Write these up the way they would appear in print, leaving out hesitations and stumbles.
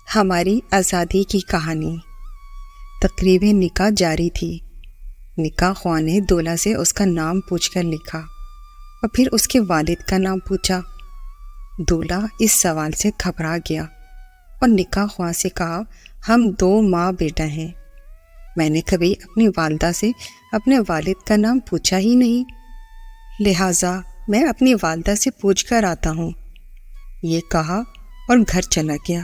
ہماری آزادی کی کہانی۔ تقریب نکاح جاری تھی۔ نکاح خواہ نے دولہا سے اس کا نام پوچھ کر لکھا اور پھر اس کے والد کا نام پوچھا۔ دولہا اس سوال سے گھبرا گیا اور نکاح خواہ سے کہا، ہم 2 ماں بیٹا ہیں، میں نے کبھی اپنی والدہ سے اپنے والد کا نام پوچھا ہی نہیں، لہٰذا میں اپنی والدہ سے پوچھ کر آتا ہوں، یہ کہا اور گھر چلا گیا۔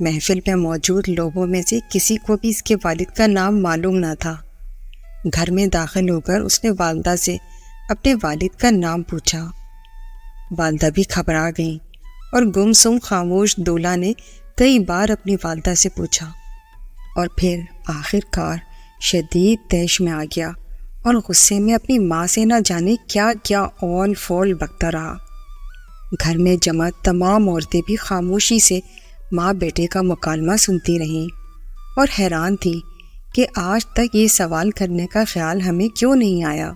محفل میں موجود لوگوں میں سے کسی کو بھی اس کے والد کا نام معلوم نہ تھا۔ گھر میں داخل ہو کر اس نے والدہ سے اپنے والد کا نام پوچھا۔ والدہ بھی گھبرا گئیں اور گمسم خاموش دولہا نے کئی بار اپنی والدہ سے پوچھا اور پھر آخر کار شدید طیش میں آ گیا اور غصے میں اپنی ماں سے نہ جانے کیا کیا اول فول بکتا رہا۔ گھر میں جمع تمام عورتیں بھی خاموشی سے ماں بیٹے کا مکالمہ سنتی رہیں اور حیران تھی کہ آج تک یہ سوال کرنے کا خیال ہمیں کیوں نہیں آیا،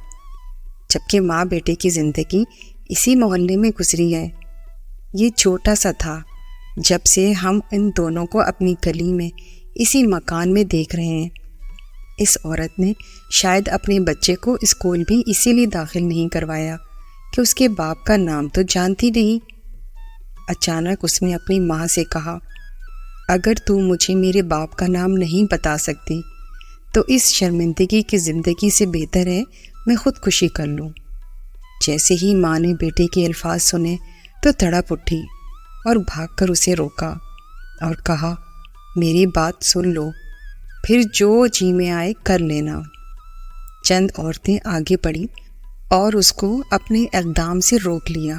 جبکہ ماں بیٹے کی زندگی اسی محلے میں گزری ہے۔ یہ چھوٹا سا تھا جب سے ہم ان دونوں کو اپنی گلی میں اسی مکان میں دیکھ رہے ہیں۔ اس عورت نے شاید اپنے بچے کو اسکول بھی اسی لیے داخل نہیں کروایا کہ اس کے باپ کا نام تو جانتی نہیں۔ اچانک اس نے اپنی ماں سے کہا، اگر تو مجھے میرے باپ کا نام نہیں بتا سکتی تو اس شرمندگی کی زندگی سے بہتر ہے میں خودکشی کر لوں۔ جیسے ہی ماں نے بیٹے کے الفاظ سنے تو تڑپ اٹھی اور بھاگ کر اسے روکا اور کہا، میری بات سن لو، پھر جو جی میں آئے کر لینا۔ چند عورتیں آگے بڑھیں اور اس کو اپنے اقدام سے روک لیا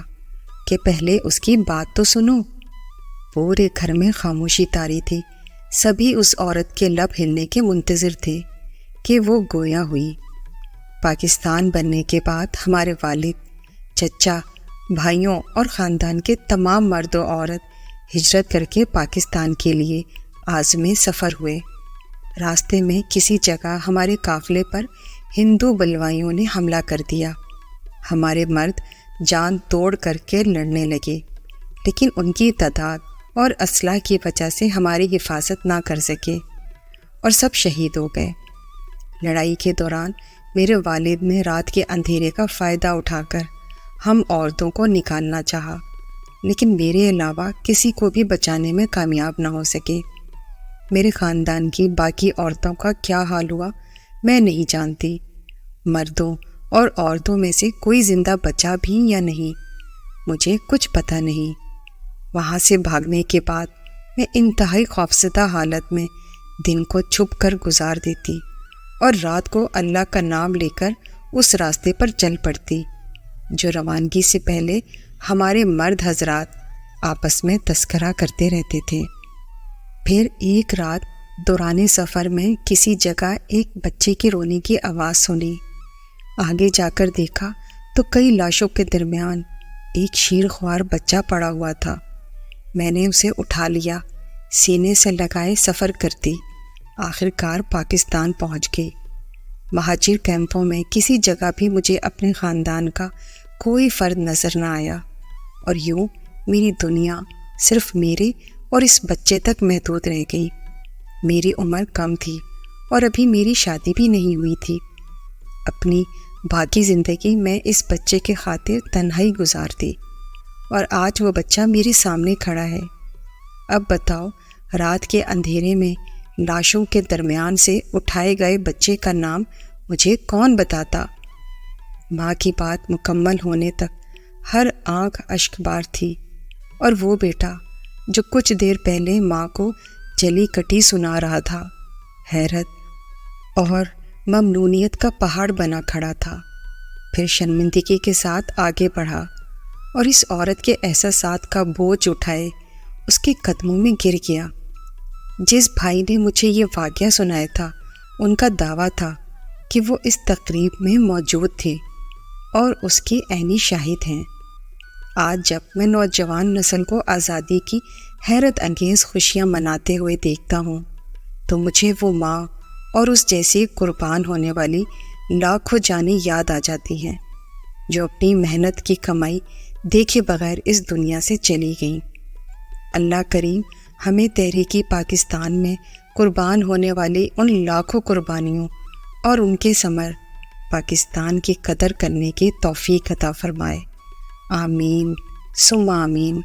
کہ پہلے اس کی بات تو سنو۔ پورے گھر میں خاموشی طاری تھی، سبھی اس عورت کے لب ہلنے کے منتظر تھے کہ وہ گویا ہوئی۔ پاکستان بننے کے بعد ہمارے والد، چچا، بھائیوں اور خاندان کے تمام مرد و عورت ہجرت کر کے پاکستان کے لیے عازم سفر ہوئے۔ راستے میں کسی جگہ ہمارے قافلے پر ہندو بلوائیوں نے حملہ کر دیا۔ ہمارے مرد جان توڑ کر کے لڑنے لگے، لیکن ان کی تعداد اور اسلحہ کی وجہ سے ہماری حفاظت نہ کر سکے اور سب شہید ہو گئے۔ لڑائی کے دوران میرے والد نے رات کے اندھیرے کا فائدہ اٹھا کر ہم عورتوں کو نکالنا چاہا، لیکن میرے علاوہ کسی کو بھی بچانے میں کامیاب نہ ہو سکے۔ میرے خاندان کی باقی عورتوں کا کیا حال ہوا میں نہیں جانتی۔ مردوں اور عورتوں میں سے کوئی زندہ بچا بھی یا نہیں، مجھے کچھ پتہ نہیں۔ وہاں سے بھاگنے کے بعد میں انتہائی خوفزدہ حالت میں دن کو چھپ کر گزار دیتی اور رات کو اللہ کا نام لے کر اس راستے پر چل پڑتی جو روانگی سے پہلے ہمارے مرد حضرات آپس میں تذکرہ کرتے رہتے تھے۔ پھر ایک رات دوران سفر میں کسی جگہ ایک بچے کی رونے کی آواز سنی۔ آگے جا کر دیکھا تو کئی لاشوں کے درمیان ایک شیر خوار بچہ پڑا ہوا تھا۔ میں نے اسے اٹھا لیا، سینے سے لگائے سفر کرتی آخر کار پاکستان پہنچ گئی۔ مہاجر کیمپوں میں کسی جگہ بھی مجھے اپنے خاندان کا کوئی فرد نظر نہ آیا اور یوں میری دنیا صرف میرے اور اس بچے تک محدود رہ گئی۔ میری عمر کم تھی اور ابھی میری شادی بھی نہیں ہوئی تھی۔ اپنی باقی زندگی میں اس بچے کے خاطر تنہائی گزارتی اور آج وہ بچہ میرے سامنے کھڑا ہے۔ اب بتاؤ، رات کے اندھیرے میں لاشوں کے درمیان سے اٹھائے گئے بچے کا نام مجھے کون بتاتا؟ ماں کی بات مکمل ہونے تک ہر آنکھ اشک بار تھی، اور وہ بیٹا جو کچھ دیر پہلے ماں کو جلی کٹی سنا رہا تھا، حیرت اور ممنونیت کا پہاڑ بنا کھڑا تھا۔ پھر شرمندگی کے ساتھ آگے بڑھا اور اس عورت کے احساسات کا بوجھ اٹھائے اس کے قدموں میں گر گیا۔ جس بھائی نے مجھے یہ واقعہ سنایا تھا، ان کا دعویٰ تھا کہ وہ اس تقریب میں موجود تھے اور اس کے عینی شاہد ہیں۔ آج جب میں نوجوان نسل کو آزادی کی حیرت انگیز خوشیاں مناتے ہوئے دیکھتا ہوں تو مجھے وہ ماں اور اس جیسی قربان ہونے والی لاکھوں جانیں یاد آ جاتی ہیں جو اپنی محنت کی کمائی دیکھے بغیر اس دنیا سے چلی گئیں۔ اللہ کریم ہمیں تحریکی پاکستان میں قربان ہونے والی ان لاکھوں قربانیوں اور ان کے ثمر پاکستان کی قدر کرنے کی توفیق عطا فرمائے۔ آمین ثم آمین۔